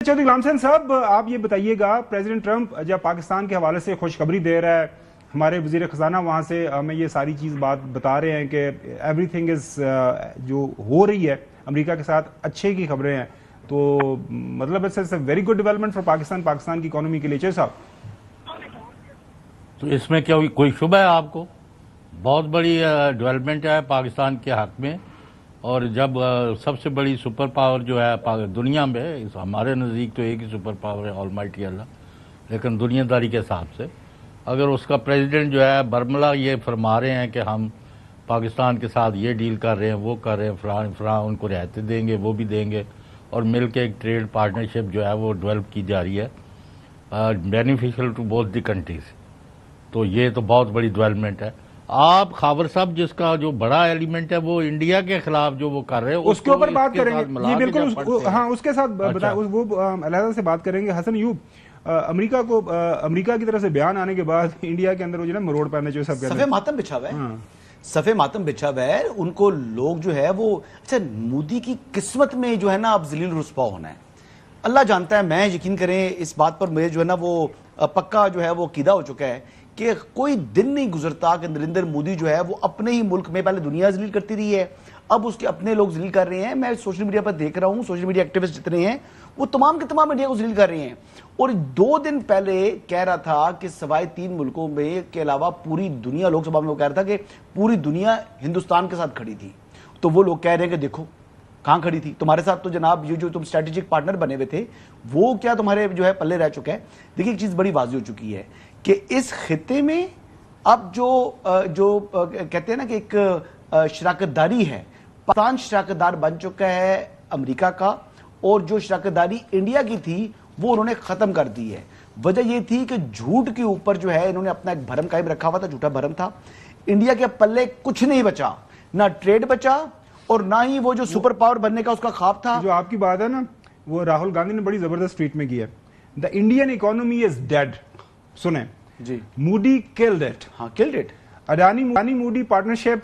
चौधरी गुलाम हुसैन साहब, आप ये बताइएगा, प्रेसिडेंट ट्रंप जब पाकिस्तान के हवाले से खुशखबरी दे रहा है, हमारे वजीर खजाना वहाँ से हमें ये सारी चीज़ बात बता रहे हैं कि एवरीथिंग इज़ जो हो रही है अमेरिका के साथ अच्छे की खबरें हैं, तो मतलब it's a very good development for Pakistan की इकोनॉमी के लिए। चाहिए साहब, तो इसमें क्या कोई शुबह है आपको? बहुत बड़ी डेवलपमेंट है पाकिस्तान के हक में। और जब सबसे बड़ी सुपर पावर जो है दुनिया में, हमारे नज़दीक तो एक ही सुपर पावर है, ऑलमाइटी अल्लाह, लेकिन दुनियादारी के हिसाब से अगर उसका प्रेसिडेंट जो है बरमला ये फरमा रहे हैं कि हम पाकिस्तान के साथ ये डील कर रहे हैं, वो कर रहे हैं, फ्रां उनको रहते देंगे, वो भी देंगे, और मिल के एक ट्रेड पार्टनरशिप जो है वो डेवलप की जा रही है beneficial to both the countries, तो ये तो बहुत बड़ी डेवलपमेंट है। आप खाबर साहब, जिसका जो बड़ा एलिमेंट है वो इंडिया के खिलाफ जो वो कर रहे हैं उसके ऊपर बात करेंगे जी, बिल्कुल हाँ, उसके साथ वो अलहदा से बात करेंगे। हसन यूब, अमेरिका की तरफ से बयान आने के बाद इंडिया के अंदर वो जो ना मरोड़ पहने जो सब सफे मातम बिछा हुआ है, सफे मातम बिछा हुआ है। उनको लोग जो है वो, अच्छा मोदी की किस्मत में जो है ना अब जलील रुस्वा होना है, अल्लाह जानता है। मैं यकीन करें इस बात पर मुझे जो है ना वो पक्का जो है वो कीदा हो चुका है कि कोई दिन नहीं गुजरता कि नरेंद्र मोदी जो है वो अपने ही मुल्क में, पहले दुनिया जलील करती रही है, अब उसके अपने लोग जलील कर रहे हैं। मैं सोशल मीडिया पर देख रहा हूं, सोशल मीडिया एक्टिविस्ट जितने हैं वो तमाम के तमाम इंडिया को जलील कर रहे हैं। और 2 दिन पहले कह रहा था कि सवाए 3 मुल्कों में के अलावा पूरी दुनिया, लोकसभा में वो कह रहा था कि पूरी दुनिया हिंदुस्तान के साथ खड़ी थी। तो वो लोग कह रहे हैं कि देखो कहां खड़ी थी तुम्हारे साथ, तो जनाब ये जो तुम स्ट्रेटेजिक पार्टनर बने हुए थे वो क्या तुम्हारे जो है पल्ले रह चुका है। देखिए एक चीज बड़ी वाज़ेह हो चुकी है कि इस खिते में अब जो कहते हैं ना कि एक शराकतदारी है, पाकिस्तान शराकतदार बन चुका है अमेरिका का, और जो शराकतदारी इंडिया की थी वो उन्होंने खत्म कर दी है। वजह ये थी कि झूठ के ऊपर जो है इन्होंने अपना एक भरम कायम रखा हुआ था, झूठा भरम था। इंडिया के पल्ले कुछ नहीं बचा, ना ट्रेड बचा और ना ही वो जो सुपर पावर बनने का उसका ख्वाब था। जो आपकी बात है ना, वो राहुल गांधी ने बड़ी जबरदस्त ट्वीट में की है, the Indian economy is dead. सुने जी, मूडी किल्ड इट। हाँ, killed it. Adani Moody partnership,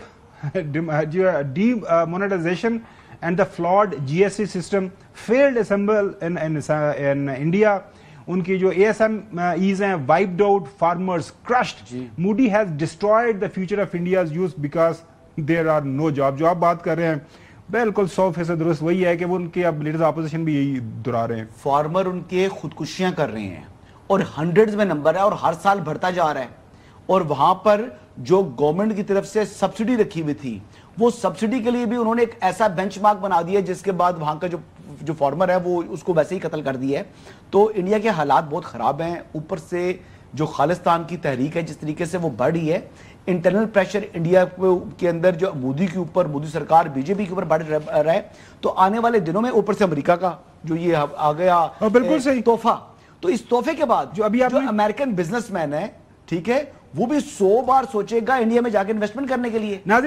demonetization and the flawed GST system failed assemble in India. उनकी जो ASMEs हैं wiped out, farmers crushed. Moody has destroyed the future of India's youth because there are no jobs. जो आप बात कर रहे हैं बिल्कुल 100% दुरुस्त वही है कि वो उनके अब लीडर्स ऑपोजिशन भी यही दोहरा रहे हैं। फार्मर उनके खुदकुशियां कर रहे हैं और हंड्रेड्स में नंबर है और हर साल बढ़ता जा रहा है। और वहां पर जो गवर्नमेंट की तरफ से सब्सिडी रखी हुई थी, वो सब्सिडी के लिए भी उन्होंने एक ऐसा बेंचमार्क बना दिया जिसके बाद वहां का जो फार्मर है वो उसको वैसे ही कत्ल कर दिया है। तो इंडिया के हालात बहुत खराब हैं। ऊपर से जो खालिस्तान की तहरीक है जिस तरीके से वो बढ़ रही है, इंटरनल प्रेशर इंडिया के अंदर जो मोदी के ऊपर, मोदी सरकार बीजेपी के ऊपर बढ़ रहा है, तो आने वाले दिनों में ऊपर से अमेरिका का जो ये आ गया बिल्कुल सही तोहफा, तो इस तोहफे के बाद जो अमेरिकन बिजनेसमैन है, ठीक है, वो भी 100 बार सोचेगा इंडिया में जाके इन्वेस्टमेंट करने के लिए।